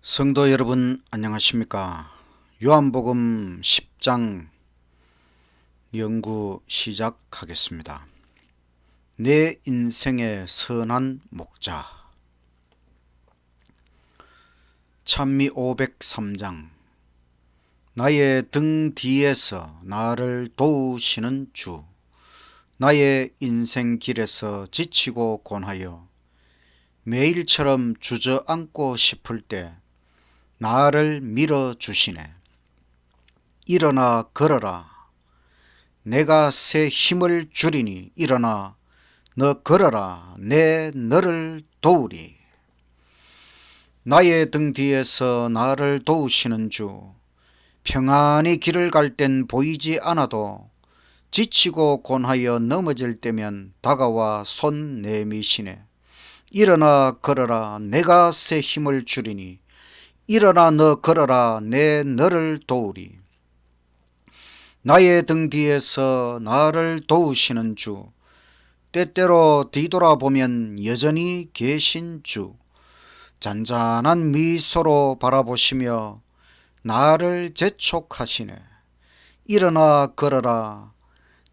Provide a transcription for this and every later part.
성도 여러분 안녕하십니까? 요한복음 10장 연구 시작하겠습니다. 내 인생의 선한 목자. 찬미 503장. 나의 등 뒤에서 나를 도우시는 주, 나의 인생 길에서 지치고 곤하여 매일처럼 주저앉고 싶을 때 나를 밀어주시네. 일어나 걸어라. 내가 새 힘을 주리니 일어나 너 걸어라. 내 너를 도우리. 나의 등 뒤에서 나를 도우시는 주, 평안히 길을 갈 땐 보이지 않아도 지치고 곤하여 넘어질 때면 다가와 손 내미시네. 일어나 걸어라. 내가 새 힘을 주리니 일어나 너 걸어라. 내 너를 도우리. 나의 등 뒤에서 나를 도우시는 주, 때때로 뒤돌아보면 여전히 계신 주, 잔잔한 미소로 바라보시며 나를 재촉하시네. 일어나 걸어라.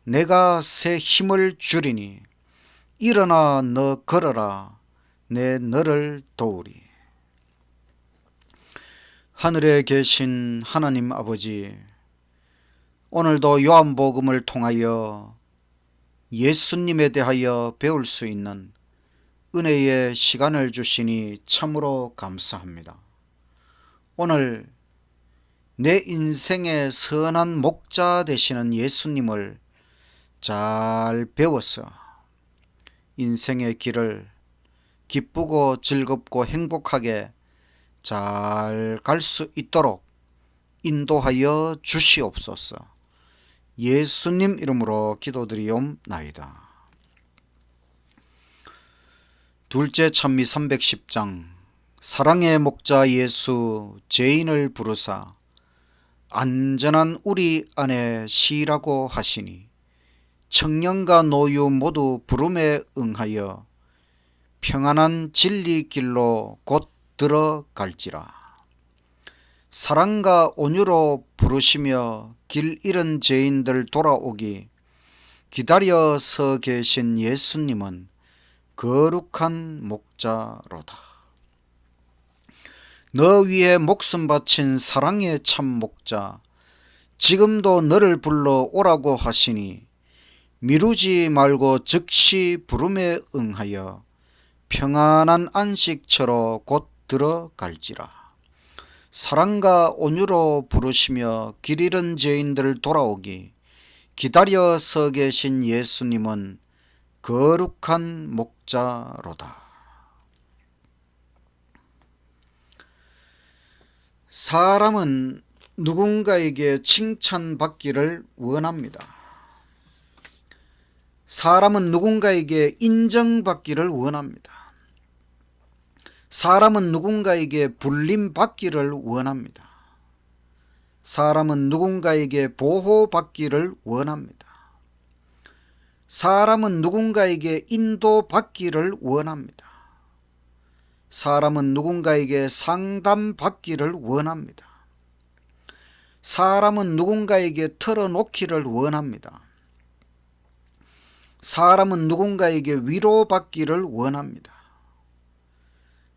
내가 새 힘을 주리니 일어나 너 걸어라. 내 너를 도우리. 하늘에 계신 하나님 아버지, 오늘도 요한복음을 통하여 예수님에 대하여 배울 수 있는 은혜의 시간을 주시니 참으로 감사합니다. 오늘 내 인생의 선한 목자 되시는 예수님을 잘 배워서 인생의 길을 기쁘고 즐겁고 행복하게 잘 갈 수 있도록 인도하여 주시옵소서. 예수님 이름으로 기도드리옵나이다. 둘째 찬미 310장. 사랑의 목자 예수 죄인을 부르사 안전한 우리 안에 쉬라고 하시니 청년과 노유 모두 부름에 응하여 평안한 진리 길로 곧 들어갈지라. 사랑과 온유로 부르시며 길 잃은 죄인들 돌아오기 기다려 서 계신 예수님은 거룩한 목자로다. 너 위에 목숨 바친 사랑의 참 목자, 지금도 너를 불러 오라고 하시니 미루지 말고 즉시 부름에 응하여 평안한 안식처로 곧 들어갈지라. 사랑과 온유로 부르시며 길 잃은 죄인들 돌아오기 기다려 서 계신 예수님은 거룩한 목자로다. 사람은 누군가에게 칭찬받기를 원합니다. 사람은 누군가에게 인정받기를 원합니다. 사람은 누군가에게 불림받기를 원합니다. 사람은 누군가에게 보호받기를 원합니다. 사람은 누군가에게 인도받기를 원합니다. 사람은 누군가에게 상담받기를 원합니다. 사람은 누군가에게 털어놓기를 원합니다. 사람은 누군가에게 위로받기를 원합니다.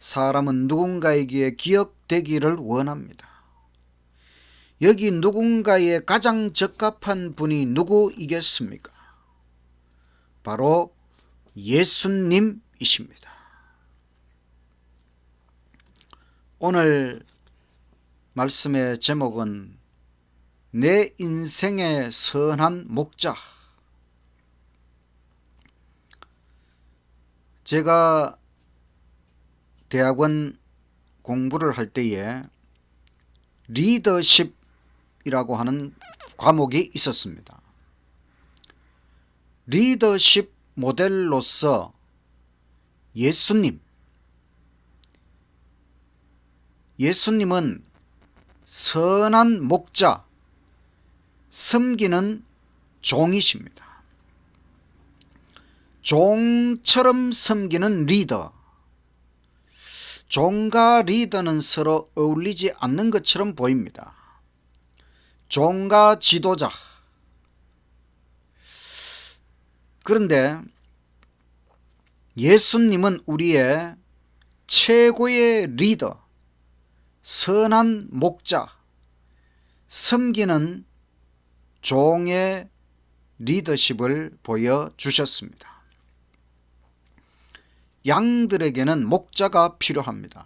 사람은 누군가에게 기억되기를 원합니다. 여기 누군가에 가장 적합한 분이 누구이겠습니까? 바로 예수님이십니다. 오늘 말씀의 제목은 내 인생의 선한 목자. 제가 대학원 공부를 할 때에 리더십이라고 하는 과목이 있었습니다. 리더십 모델로서 예수님은 선한 목자, 섬기는 종이십니다. 종처럼 섬기는 리더, 종과 리더는 서로 어울리지 않는 것처럼 보입니다. 종과 지도자. 그런데 예수님은 우리의 최고의 리더, 선한 목자, 섬기는 종의 리더십을 보여주셨습니다. 양들에게는 목자가 필요합니다.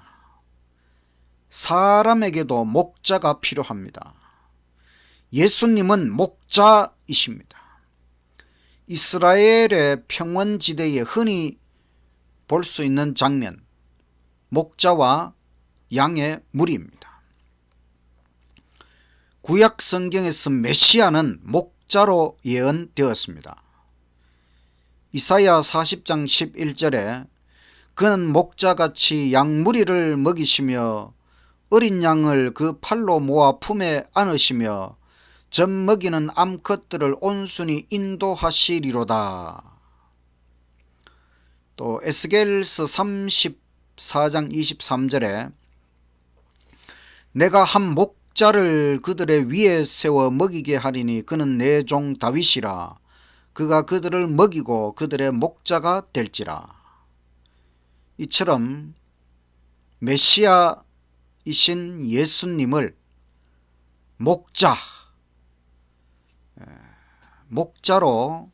사람에게도 목자가 필요합니다. 예수님은 목자이십니다. 이스라엘의 평원지대에 흔히 볼 수 있는 장면, 목자와 양의 무리입니다. 구약 성경에서 메시아는 목자로 예언되었습니다. 이사야 40장 11절에 그는 목자같이 양 무리를 먹이시며 어린 양을 그 팔로 모아 품에 안으시며 젖 먹이는 암컷들을 온순히 인도하시리로다. 또 에스겔서 34장 23절에 내가 한 목자를 그들의 위에 세워 먹이게 하리니 그는 내 종 다윗이라. 그가 그들을 먹이고 그들의 목자가 될지라. 이처럼 메시아이신 예수님을 목자로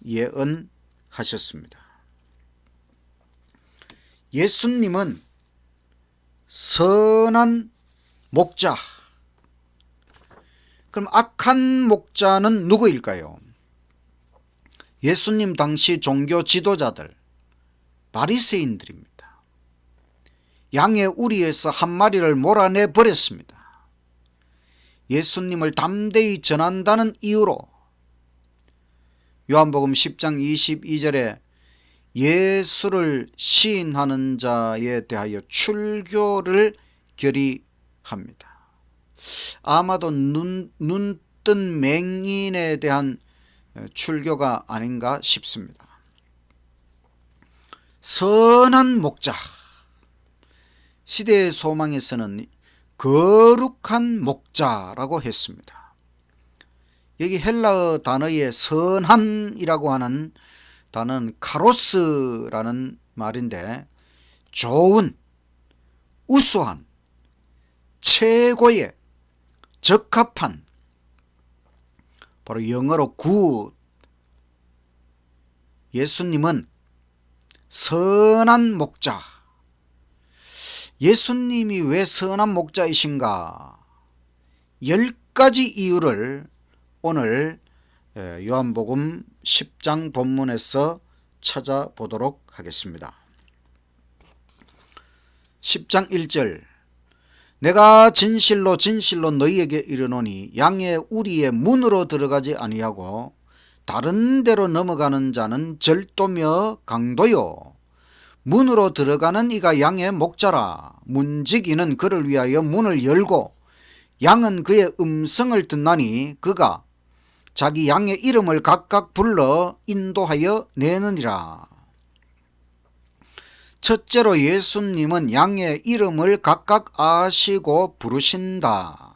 예언하셨습니다. 예수님은 선한 목자. 그럼 악한 목자는 누구일까요? 예수님 당시 종교 지도자들, 바리새인들입니다. 양의 우리에서 한 마리를 몰아내 버렸습니다. 예수님을 담대히 전한다는 이유로 요한복음 10장 22절에 예수를 시인하는 자에 대하여 출교를 결의합니다. 아마도 눈뜬 맹인에 대한 출교가 아닌가 싶습니다. 선한 목자. 시대의 소망에서는 거룩한 목자라고 했습니다. 여기 헬라어 단어의 선한이라고 하는 단어는 카로스라는 말인데 좋은, 우수한, 최고의, 적합한, 바로 영어로 good. 예수님은 선한 목자. 예수님이 왜 선한 목자이신가? 10가지 이유를 오늘 요한복음 10장 본문에서 찾아보도록 하겠습니다. 10장 1절 내가 진실로 진실로 너희에게 이르노니 양의 우리의 문으로 들어가지 아니하고 다른 데로 넘어가는 자는 절도며 강도요 문으로 들어가는 이가 양의 목자라. 문지기는 그를 위하여 문을 열고 양은 그의 음성을 듣나니 그가 자기 양의 이름을 각각 불러 인도하여 내느니라. 첫째로 예수님은 양의 이름을 각각 아시고 부르신다.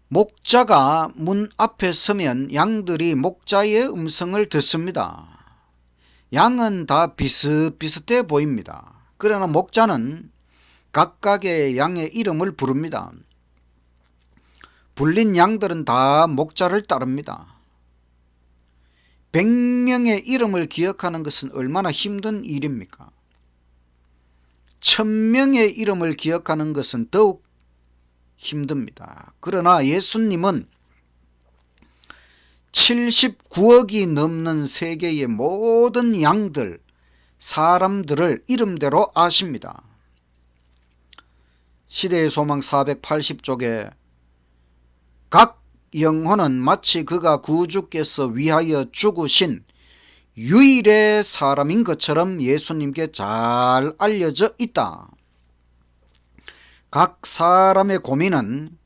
목자가 문 앞에 서면 양들이 목자의 음성을 듣습니다. 양은 다 비슷비슷해 보입니다. 그러나 목자는 각각의 양의 이름을 부릅니다. 불린 양들은 다 목자를 따릅니다. 100명의 이름을 기억하는 것은 얼마나 힘든 일입니까? 1000명의 이름을 기억하는 것은 더욱 힘듭니다. 그러나 예수님은 79억이 넘는 세계의 모든 양들, 사람들을 이름대로 아십니다. 시대의 소망 480쪽에 각 영혼은 마치 그가 구주께서 위하여 죽으신 유일의 사람인 것처럼 예수님께 잘 알려져 있다. 각 사람의 고민은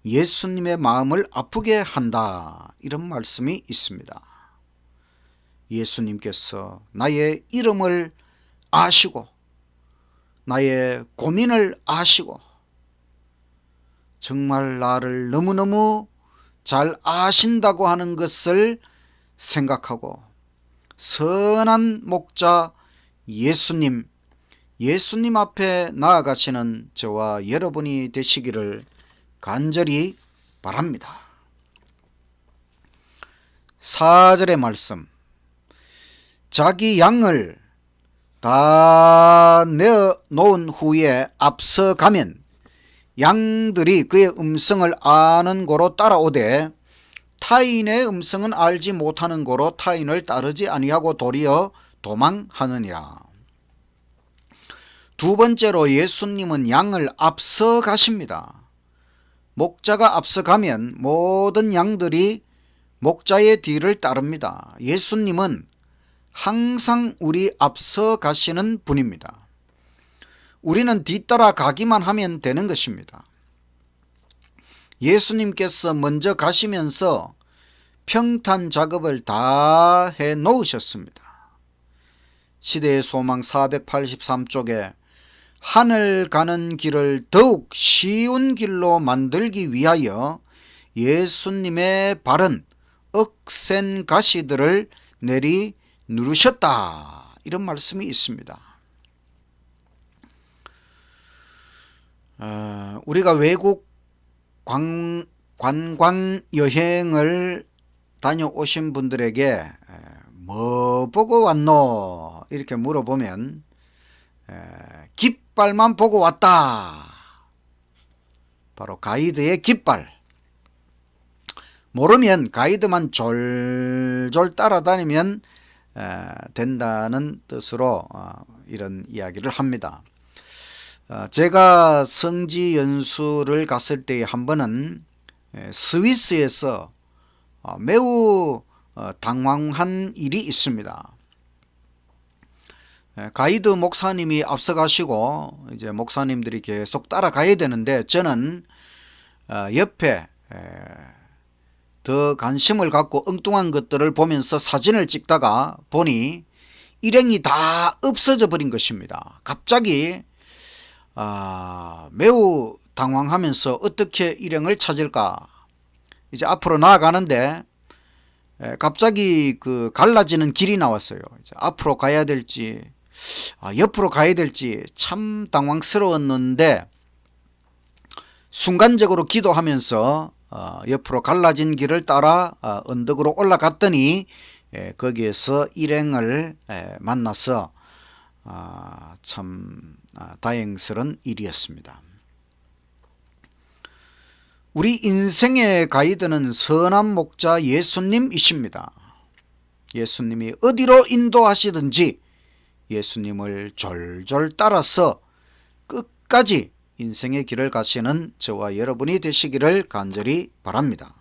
예수님의 마음을 아프게 한다. 이런 말씀이 있습니다. 예수님께서 나의 이름을 아시고 나의 고민을 아시고 정말 나를 너무너무 잘 아신다고 하는 것을 생각하고 선한 목자 예수님 앞에 나아가시는 저와 여러분이 되시기를 간절히 바랍니다. 4절의 말씀, 자기 양을 다 내어놓은 후에 앞서가면 양들이 그의 음성을 아는 고로 따라오되 타인의 음성은 알지 못하는 고로 타인을 따르지 아니하고 도리어 도망하느니라. 두 번째로 예수님은 양을 앞서가십니다. 목자가 앞서가면 모든 양들이 목자의 뒤를 따릅니다. 예수님은 항상 우리 앞서가시는 분입니다. 우리는 뒤따라 가기만 하면 되는 것입니다. 예수님께서 먼저 가시면서 평탄 작업을 다 해 놓으셨습니다. 시대의 소망 483쪽에 하늘 가는 길을 더욱 쉬운 길로 만들기 위하여 예수님의 바른 억센 가시들을 내리 누르셨다, 이런 말씀이 있습니다. 우리가 외국 관광 여행을 다녀오신 분들에게 뭐 보고 왔노? 이렇게 물어보면 깃발만 보고 왔다. 바로 가이드의 깃발. 모르면 가이드만 졸졸 따라다니면 된다는 뜻으로 이런 이야기를 합니다. 제가 성지 연수를 갔을 때 한 번은 스위스에서 매우 당황한 일이 있습니다. 가이드 목사님이 앞서가시고 이제 목사님들이 계속 따라가야 되는데 저는 옆에 더 관심을 갖고 엉뚱한 것들을 보면서 사진을 찍다가 보니 일행이 다 없어져 버린 것입니다. 갑자기 매우 당황하면서 어떻게 일행을 찾을까, 이제 앞으로 나아가는데 갑자기 그 갈라지는 길이 나왔어요. 이제 앞으로 가야 될지 옆으로 가야 될지 참 당황스러웠는데 순간적으로 기도하면서 옆으로 갈라진 길을 따라 언덕으로 올라갔더니 거기에서 일행을 만나서 참 다행스러운 일이었습니다. 우리 인생의 가이드는 선한 목자 예수님이십니다. 예수님이 어디로 인도하시든지 예수님을 졸졸 따라서 끝까지 인생의 길을 가시는 저와 여러분이 되시기를 간절히 바랍니다.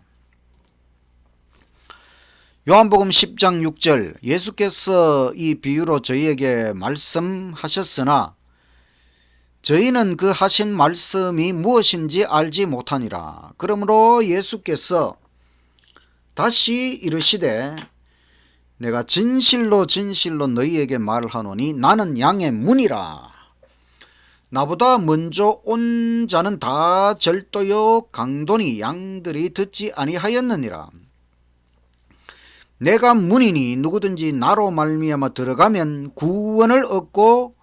요한복음 10장 6절, 예수께서 이 비유로 저희에게 말씀하셨으나 저희는 그 하신 말씀이 무엇인지 알지 못하니라. 그러므로 예수께서 다시 이르시되 내가 진실로 진실로 너희에게 말하노니 나는 양의 문이라. 나보다 먼저 온 자는 다 절도요 강도니 양들이 듣지 아니하였느니라. 내가 문이니 누구든지 나로 말미암아 들어가면 구원을 얻고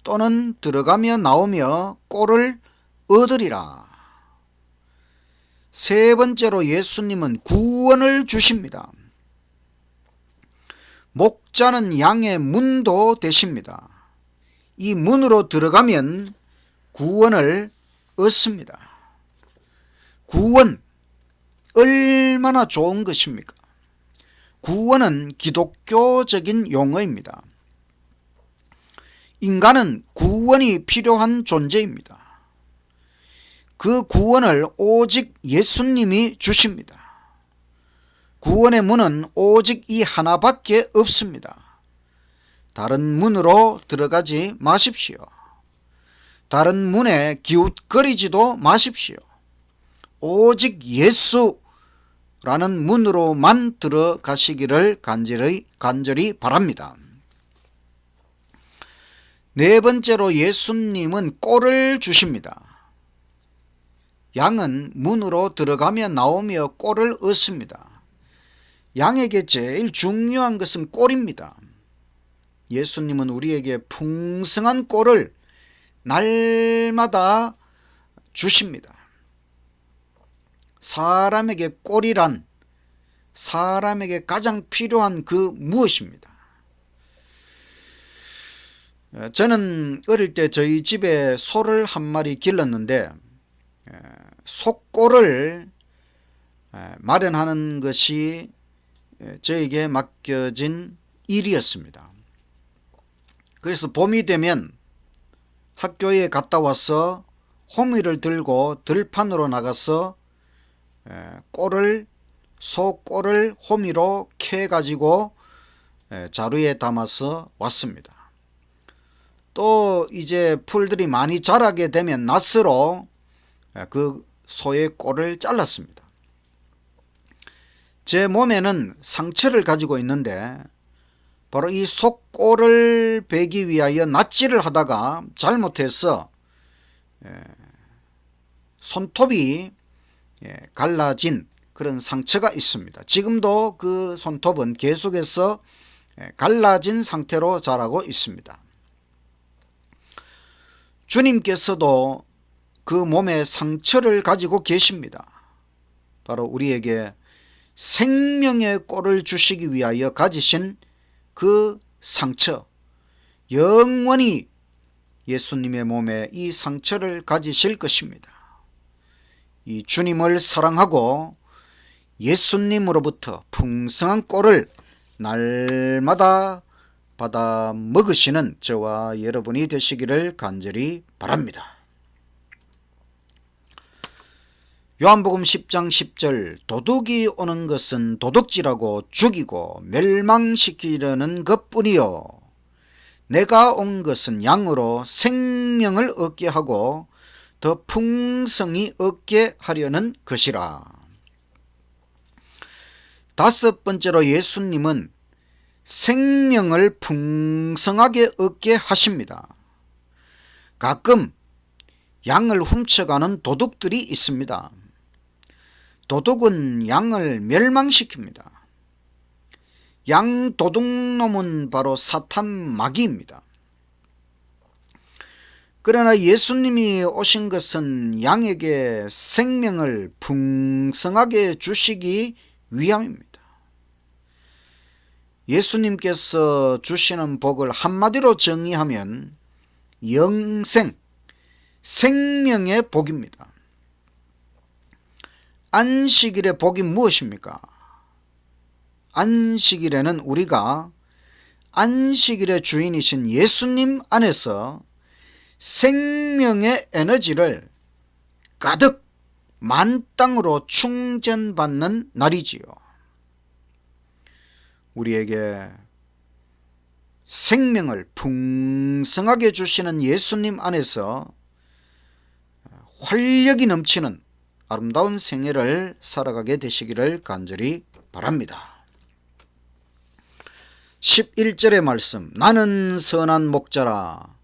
또는 들어가며 나오며 꼴을 얻으리라. 세 번째로 예수님은 구원을 주십니다. 목자는 양의 문도 되십니다. 이 문으로 들어가면 구원을 얻습니다. 구원, 얼마나 좋은 것입니까? 구원은 기독교적인 용어입니다. 인간은 구원이 필요한 존재입니다. 그 구원을 오직 예수님이 주십니다. 구원의 문은 오직 이 하나밖에 없습니다. 다른 문으로 들어가지 마십시오. 다른 문에 기웃거리지도 마십시오. 오직 예수라는 문으로만 들어가시기를 간절히 바랍니다. 네 번째로 예수님은 꼴을 주십니다. 양은 문으로 들어가며 나오며 꼴을 얻습니다. 양에게 제일 중요한 것은 꼴입니다. 예수님은 우리에게 풍성한 꼴을 날마다 주십니다. 사람에게 꼴이란 사람에게 가장 필요한 그 무엇입니다. 저는 어릴 때 저희 집에 소를 한 마리 길렀는데 소꼴을 마련하는 것이 저에게 맡겨진 일이었습니다. 그래서 봄이 되면 학교에 갔다 와서 호미를 들고 들판으로 나가서 소꼴을 호미로 캐가지고 자루에 담아서 왔습니다. 또 이제 풀들이 많이 자라게 되면 낫으로 그 소의 꼴을 잘랐습니다. 제 몸에는 상처를 가지고 있는데 바로 이 소꼴을 베기 위하여 낫질을 하다가 잘못해서 손톱이 갈라진 그런 상처가 있습니다. 지금도 그 손톱은 계속해서 갈라진 상태로 자라고 있습니다. 주님께서도 그 몸에 상처를 가지고 계십니다. 바로 우리에게 생명의 꼴을 주시기 위하여 가지신 그 상처, 영원히 예수님의 몸에 이 상처를 가지실 것입니다. 이 주님을 사랑하고 예수님으로부터 풍성한 꼴을 날마다 받아 먹으시는 저와 여러분이 되시기를 간절히 바랍니다. 요한복음 10장 10절 도둑이 오는 것은 도둑질하고 죽이고 멸망시키려는 것뿐이요 내가 온 것은 양으로 생명을 얻게 하고 더 풍성히 얻게 하려는 것이라. 다섯 번째로 예수님은 생명을 풍성하게 얻게 하십니다. 가끔 양을 훔쳐가는 도둑들이 있습니다. 도둑은 양을 멸망시킵니다. 양 도둑놈은 바로 사탄 마귀입니다. 그러나 예수님이 오신 것은 양에게 생명을 풍성하게 주시기 위함입니다. 예수님께서 주시는 복을 한마디로 정의하면 영생, 생명의 복입니다. 안식일의 복이 무엇입니까? 안식일에는 우리가 안식일의 주인이신 예수님 안에서 생명의 에너지를 가득 만땅으로 충전받는 날이지요. 우리에게 생명을 풍성하게 주시는 예수님 안에서 활력이 넘치는 아름다운 생애를 살아가게 되시기를 간절히 바랍니다. 11절의 말씀, 나는 선한 목자라.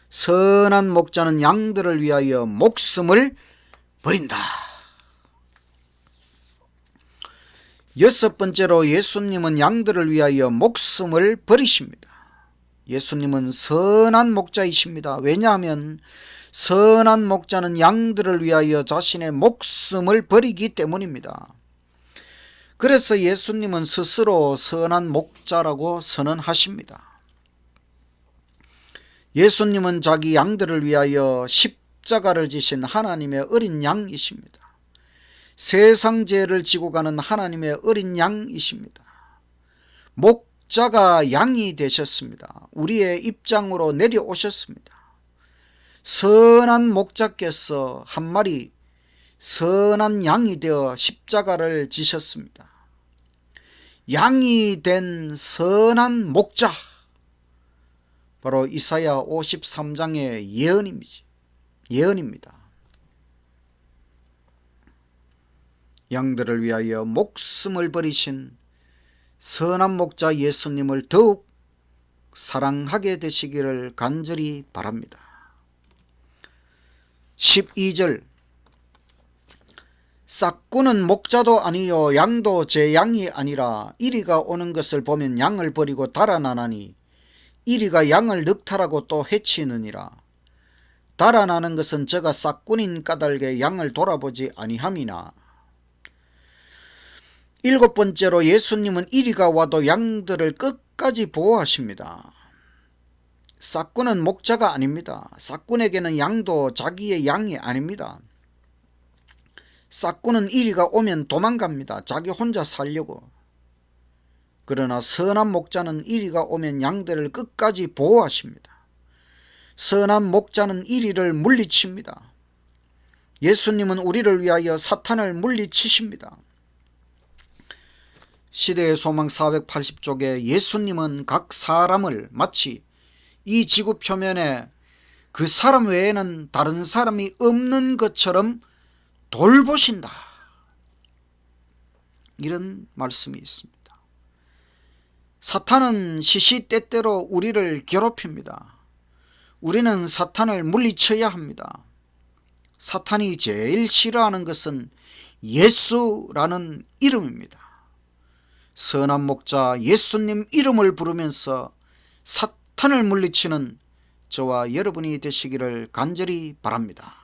선한 목자는 양들을 위하여 목숨을 버린다. 여섯 번째로 예수님은 양들을 위하여 목숨을 버리십니다. 예수님은 선한 목자이십니다. 왜냐하면 선한 목자는 양들을 위하여 자신의 목숨을 버리기 때문입니다. 그래서 예수님은 스스로 선한 목자라고 선언하십니다. 예수님은 자기 양들을 위하여 십자가를 지신 하나님의 어린 양이십니다. 세상 죄를 지고 가는 하나님의 어린 양이십니다. 목자가 양이 되셨습니다. 우리의 입장으로 내려오셨습니다. 선한 목자께서 한 마리 선한 양이 되어 십자가를 지셨습니다. 양이 된 선한 목자, 바로 이사야 53장의 예언입니다. 양들을 위하여 목숨을 버리신 선한 목자 예수님을 더욱 사랑하게 되시기를 간절히 바랍니다. 12절 싹구는 목자도 아니요 양도 제 양이 아니라 이리가 오는 것을 보면 양을 버리고 달아나나니 이리가 양을 늑탈하고 또 해치느니라. 달아나는 것은 저가 싹꾼인 까닭에 양을 돌아보지 아니함이나. 7번째로 예수님은 이리가 와도 양들을 끝까지 보호하십니다. 싹꾼은 목자가 아닙니다. 싹꾼에게는 양도 자기의 양이 아닙니다. 싹꾼은 이리가 오면 도망갑니다. 자기 혼자 살려고. 그러나 선한 목자는 이리가 오면 양들을 끝까지 보호하십니다. 선한 목자는 이리를 물리칩니다. 예수님은 우리를 위하여 사탄을 물리치십니다. 시대의 소망 480쪽에 예수님은 각 사람을 마치 이 지구 표면에 그 사람 외에는 다른 사람이 없는 것처럼 돌보신다. 이런 말씀이 있습니다. 사탄은 시시때때로 우리를 괴롭힙니다. 우리는 사탄을 물리쳐야 합니다. 사탄이 제일 싫어하는 것은 예수라는 이름입니다. 선한 목자 예수님 이름을 부르면서 사탄을 물리치는 저와 여러분이 되시기를 간절히 바랍니다.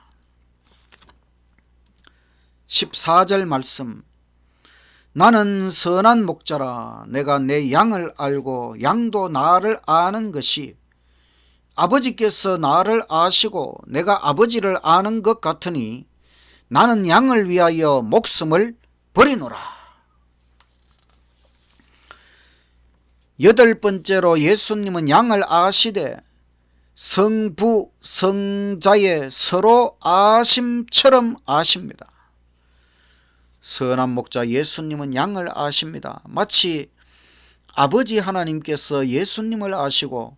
14절 말씀 나는 선한 목자라 내가 내 양을 알고 양도 나를 아는 것이 아버지께서 나를 아시고 내가 아버지를 아는 것 같으니 나는 양을 위하여 목숨을 버리노라. 8번째로 예수님은 양을 아시되 성부 성자의 서로 아심처럼 아십니다. 선한 목자 예수님은 양을 아십니다. 마치 아버지 하나님께서 예수님을 아시고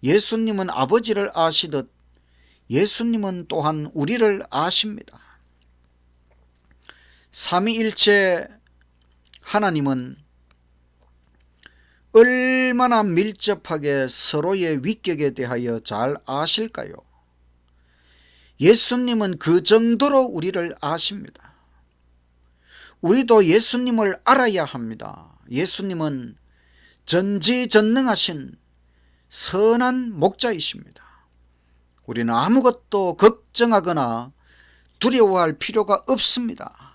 예수님은 아버지를 아시듯 예수님은 또한 우리를 아십니다. 삼위일체 하나님은 얼마나 밀접하게 서로의 위격에 대하여 잘 아실까요? 예수님은 그 정도로 우리를 아십니다. 우리도 예수님을 알아야 합니다. 예수님은 전지전능하신 선한 목자이십니다. 우리는 아무것도 걱정하거나 두려워할 필요가 없습니다.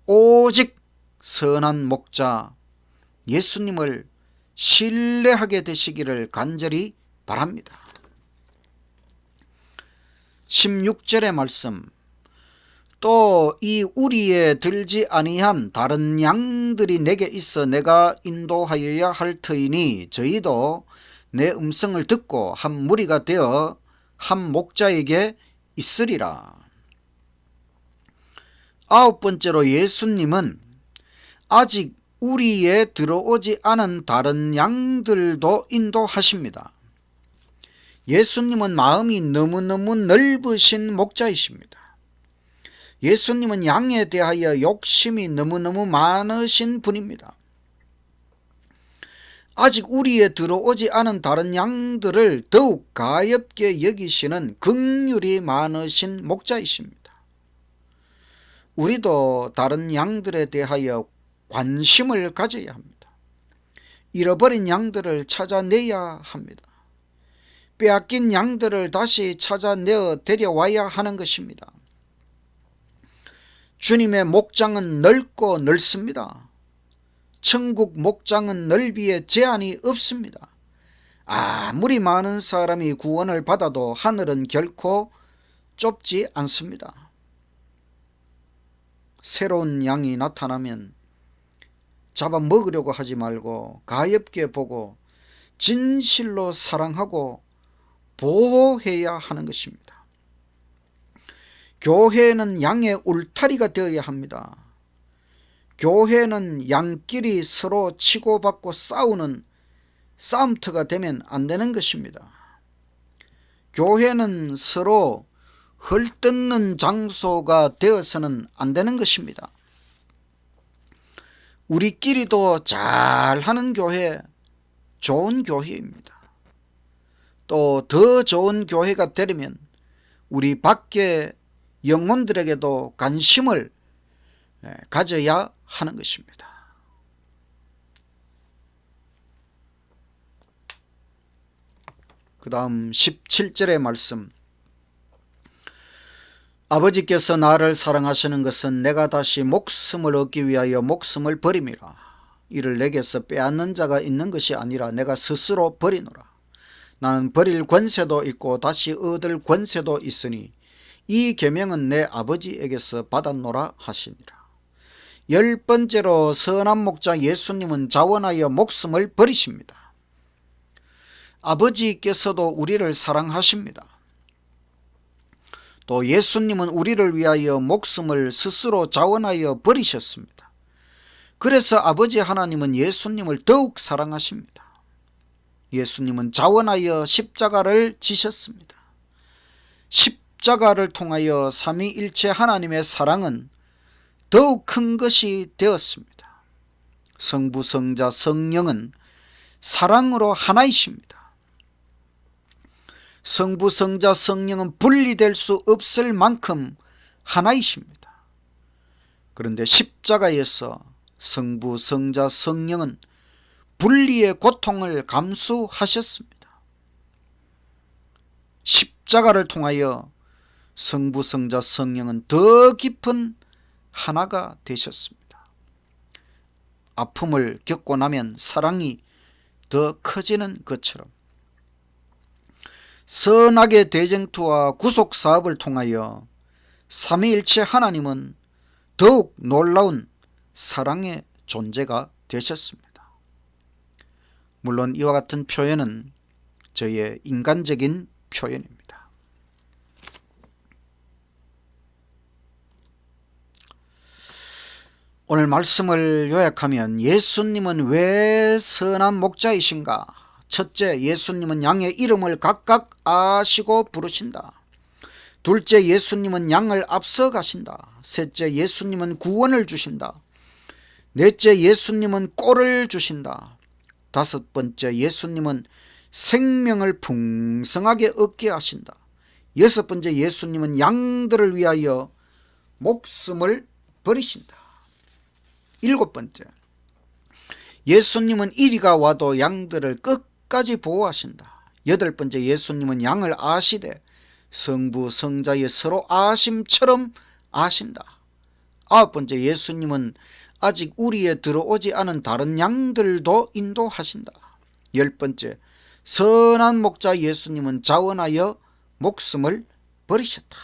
오직 선한 목자 예수님을 신뢰하게 되시기를 간절히 바랍니다. 16절의 말씀 또 이 우리에 들지 아니한 다른 양들이 내게 있어 내가 인도하여야 할 터이니 저희도 내 음성을 듣고 한 무리가 되어 한 목자에게 있으리라. 9번째로 예수님은 아직 우리에 들어오지 않은 다른 양들도 인도하십니다. 예수님은 마음이 너무너무 넓으신 목자이십니다. 예수님은 양에 대하여 욕심이 너무너무 많으신 분입니다. 아직 우리에 들어오지 않은 다른 양들을 더욱 가엾게 여기시는 긍휼이 많으신 목자이십니다. 우리도 다른 양들에 대하여 관심을 가져야 합니다. 잃어버린 양들을 찾아내야 합니다. 빼앗긴 양들을 다시 찾아내어 데려와야 하는 것입니다. 주님의 목장은 넓고 넓습니다. 천국 목장은 넓이에 제한이 없습니다. 아무리 많은 사람이 구원을 받아도 하늘은 결코 좁지 않습니다. 새로운 양이 나타나면 잡아먹으려고 하지 말고 가엾게 보고 진실로 사랑하고 보호해야 하는 것입니다. 교회는 양의 울타리가 되어야 합니다. 교회는 양끼리 서로 치고받고 싸우는 싸움터가 되면 안 되는 것입니다. 교회는 서로 헐뜯는 장소가 되어서는 안 되는 것입니다. 우리끼리도 잘하는 교회, 좋은 교회입니다. 또 더 좋은 교회가 되려면 우리 밖에 영혼들에게도 관심을 가져야 하는 것입니다. 그 다음 17절의 말씀. 아버지께서 나를 사랑하시는 것은 내가 다시 목숨을 얻기 위하여 목숨을 버림이라. 이를 내게서 빼앗는 자가 있는 것이 아니라 내가 스스로 버리노라. 나는 버릴 권세도 있고 다시 얻을 권세도 있으니 이 계명은 내 아버지에게서 받았노라 하시니라. 10번째로 선한 목자 예수님은 자원하여 목숨을 버리십니다. 아버지께서도 우리를 사랑하십니다. 또 예수님은 우리를 위하여 목숨을 스스로 자원하여 버리셨습니다. 그래서 아버지 하나님은 예수님을 더욱 사랑하십니다. 예수님은 자원하여 십자가를 지셨습니다. 십자가를 통하여 삼위일체 하나님의 사랑은 더욱 큰 것이 되었습니다. 성부, 성자, 성령은 사랑으로 하나이십니다. 성부, 성자, 성령은 분리될 수 없을 만큼 하나이십니다. 그런데 십자가에서 성부, 성자, 성령은 분리의 고통을 감수하셨습니다. 십자가를 통하여 성부, 성자, 성령은 더 깊은 하나가 되셨습니다. 아픔을 겪고 나면 사랑이 더 커지는 것처럼 선악의 대쟁투와 구속사업을 통하여 삼위일체 하나님은 더욱 놀라운 사랑의 존재가 되셨습니다. 물론 이와 같은 표현은 저의 인간적인 표현입니다. 오늘 말씀을 요약하면 예수님은 왜 선한 목자이신가? 첫째, 예수님은 양의 이름을 각각 아시고 부르신다. 둘째, 예수님은 양을 앞서 가신다. 셋째, 예수님은 구원을 주신다. 넷째, 예수님은 꼴을 주신다. 다섯 번째, 예수님은 생명을 풍성하게 얻게 하신다. 여섯 번째, 예수님은 양들을 위하여 목숨을 버리신다. 일곱 번째, 예수님은 이리가 와도 양들을 끝까지 보호하신다. 여덟 번째, 예수님은 양을 아시되 성부, 성자의 서로 아심처럼 아신다. 아홉 번째, 예수님은 아직 우리에 들어오지 않은 다른 양들도 인도하신다. 열 번째, 선한 목자 예수님은 자원하여 목숨을 버리셨다.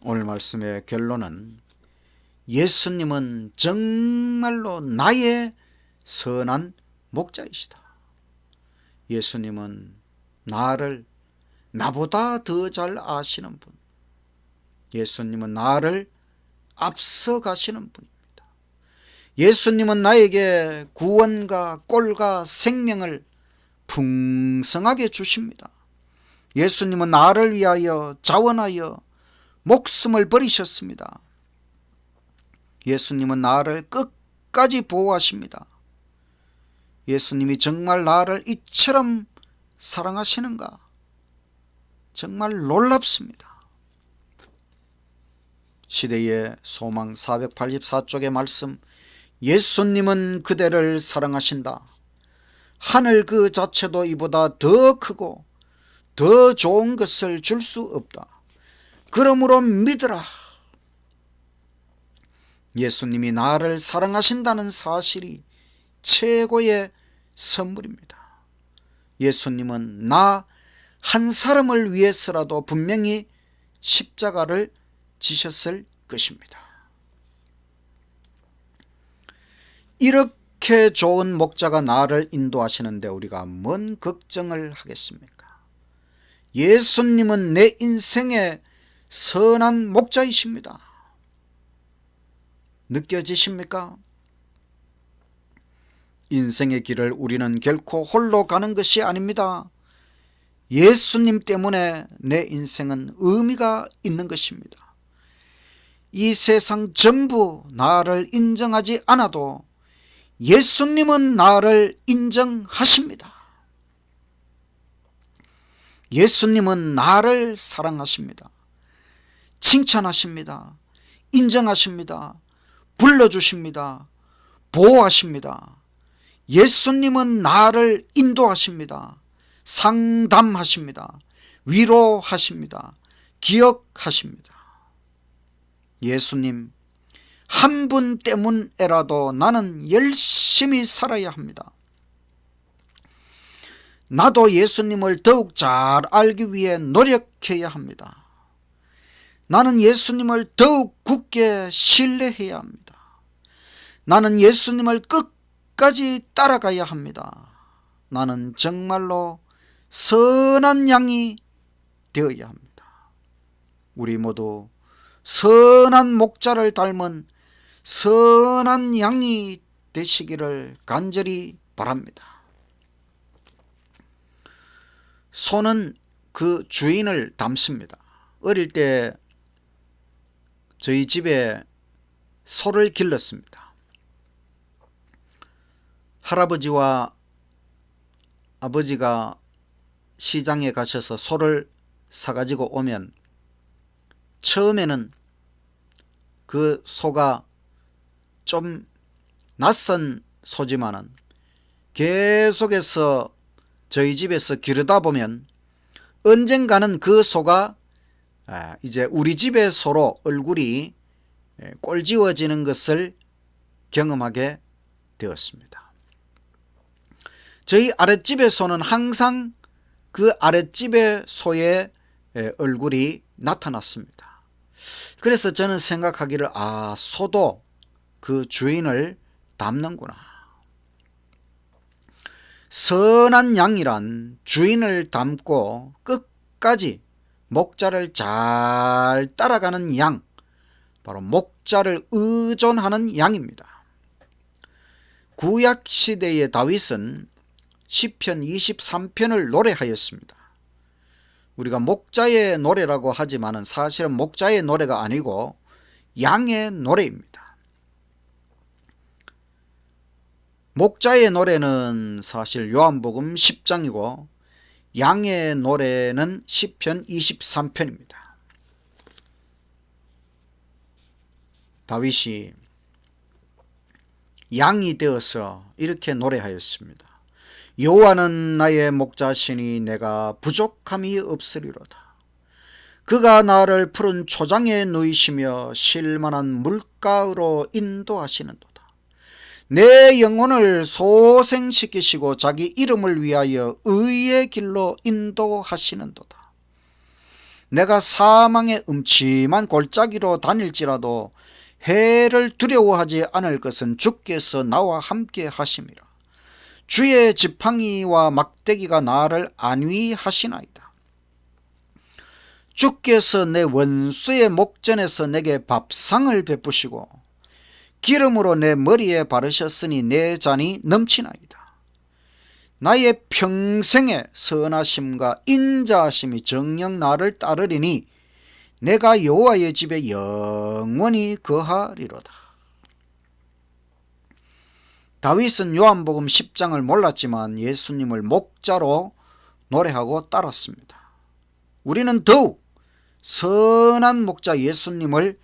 오늘 말씀의 결론은 예수님은 정말로 나의 선한 목자이시다. 예수님은 나를 나보다 더 잘 아시는 분, 예수님은 나를 앞서 가시는 분입니다. 예수님은 나에게 구원과 꼴과 생명을 풍성하게 주십니다. 예수님은 나를 위하여 자원하여 목숨을 버리셨습니다. 예수님은 나를 끝까지 보호하십니다. 예수님이 정말 나를 이처럼 사랑하시는가? 정말 놀랍습니다. 시대의 소망 484쪽의 말씀, 예수님은 그대를 사랑하신다. 하늘 그 자체도 이보다 더 크고 더 좋은 것을 줄 수 없다. 그러므로 믿으라. 예수님이 나를 사랑하신다는 사실이 최고의 선물입니다. 예수님은 나 한 사람을 위해서라도 분명히 십자가를 지셨을 것입니다. 이렇게 좋은 목자가 나를 인도하시는데 우리가 뭔 걱정을 하겠습니까? 예수님은 내 인생의 선한 목자이십니다. 느껴지십니까? 인생의 길을 우리는 결코 홀로 가는 것이 아닙니다. 예수님 때문에 내 인생은 의미가 있는 것입니다. 이 세상 전부 나를 인정하지 않아도 예수님은 나를 인정하십니다. 예수님은 나를 사랑하십니다. 칭찬하십니다. 인정하십니다. 불러주십니다. 보호하십니다. 예수님은 나를 인도하십니다. 상담하십니다. 위로하십니다. 기억하십니다. 예수님 한 분 때문에라도 나는 열심히 살아야 합니다. 나도 예수님을 더욱 잘 알기 위해 노력해야 합니다. 나는 예수님을 더욱 굳게 신뢰해야 합니다. 나는 예수님을 끝까지 따라가야 합니다. 나는 정말로 선한 양이 되어야 합니다. 우리 모두 선한 목자를 닮은 선한 양이 되시기를 간절히 바랍니다. 소는 그 주인을 닮습니다. 어릴 때 저희 집에 소를 길렀습니다. 할아버지와 아버지가 시장에 가셔서 소를 사가지고 오면 처음에는 그 소가 좀 낯선 소지만은 계속해서 저희 집에서 기르다 보면 언젠가는 그 소가 이제 우리 집의 소로 얼굴이 꼴지워지는 것을 경험하게 되었습니다. 저희 아랫집의 소는 항상 그 아랫집의 소의 얼굴이 나타났습니다. 그래서 저는 생각하기를 소도 그 주인을 닮는구나. 선한 양이란 주인을 닮고 끝까지 목자를 잘 따라가는 양, 바로 목자를 의존하는 양입니다. 구약 시대의 다윗은 시편 23편을 노래하였습니다. 우리가 목자의 노래라고 하지만 사실은 목자의 노래가 아니고 양의 노래입니다. 목자의 노래는 사실 요한복음 10장이고 양의 노래는 시편 23편입니다. 다윗이 양이 되어서 이렇게 노래하였습니다. 여호와는 나의 목자시니 내가 부족함이 없으리로다. 그가 나를 푸른 초장에 누이시며 쉴만한 물가로 인도하시는도다. 내 영혼을 소생시키시고 자기 이름을 위하여 의의 길로 인도하시는도다. 내가 사망의 음침한 골짜기로 다닐지라도 해를 두려워하지 않을 것은 주께서 나와 함께 하심이라. 주의 지팡이와 막대기가 나를 안위하시나이다. 주께서 내 원수의 목전에서 내게 밥상을 베푸시고 기름으로 내 머리에 바르셨으니 내 잔이 넘치나이다. 나의 평생의 선하심과 인자하심이 정녕 나를 따르리니 내가 여호와의 집에 영원히 거하리로다. 다윗은 요한복음 10장을 몰랐지만 예수님을 목자로 노래하고 따랐습니다. 우리는 더욱 선한 목자 예수님을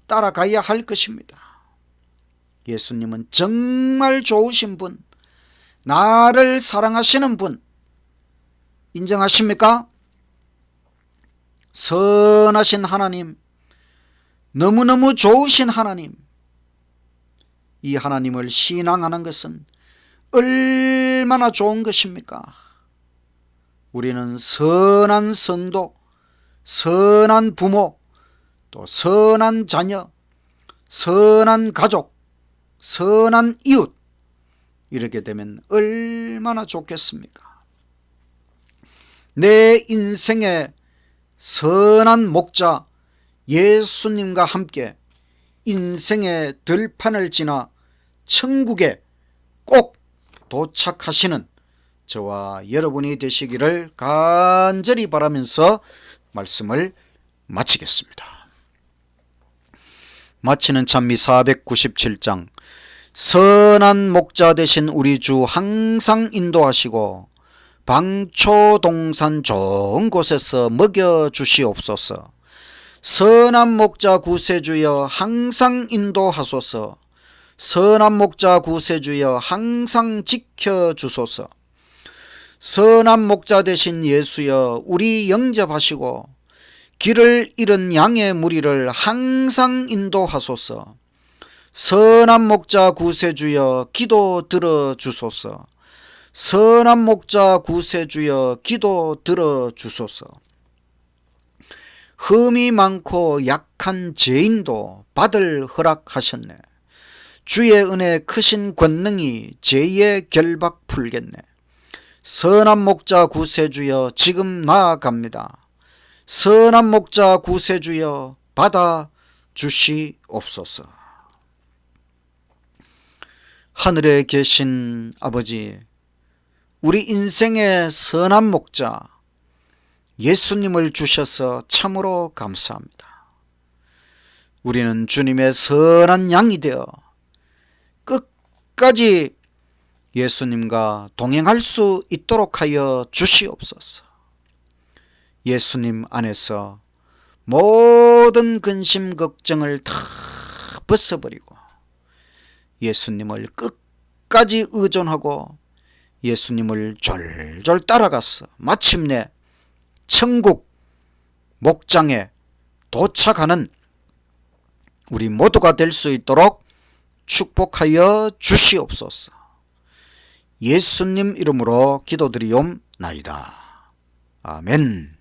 따라가야 할 것입니다. 예수님은 정말 좋으신 분, 나를 사랑하시는 분 인정하십니까? 선하신 하나님, 너무너무 좋으신 하나님, 이 하나님을 신앙하는 것은 얼마나 좋은 것입니까? 우리는 선한 성도, 선한 부모, 또 선한 자녀, 선한 가족, 선한 이웃, 이렇게 되면 얼마나 좋겠습니까? 내 인생의 선한 목자 예수님과 함께 인생의 들판을 지나 천국에 꼭 도착하시는 저와 여러분이 되시기를 간절히 바라면서 말씀을 마치겠습니다. 마치는 찬미 497장 선한 목자 되신 우리 주 항상 인도하시고 방초동산 좋은 곳에서 먹여주시옵소서. 선한 목자 구세주여 항상 인도하소서. 선한 목자 구세주여 항상 지켜주소서. 선한 목자 되신 예수여 우리 영접하시고 길을 잃은 양의 무리를 항상 인도하소서. 선한 목자 구세주여 기도 들어주소서. 선한 목자 구세주여 기도 들어주소서. 흠이 많고 약한 죄인도 받을 허락하셨네. 주의 은혜 크신 권능이 죄의 결박 풀겠네. 선한 목자 구세주여 지금 나아갑니다. 선한 목자 구세주여 받아 주시옵소서. 하늘에 계신 아버지, 우리 인생의 선한 목자 예수님을 주셔서 참으로 감사합니다. 우리는 주님의 선한 양이 되어 끝까지 예수님과 동행할 수 있도록 하여 주시옵소서. 예수님 안에서 모든 근심 걱정을 다 벗어버리고 예수님을 끝까지 의존하고 예수님을 졸졸 따라가서 마침내 천국 목장에 도착하는 우리 모두가 될 수 있도록 축복하여 주시옵소서. 예수님 이름으로 기도드리옵나이다. 아멘.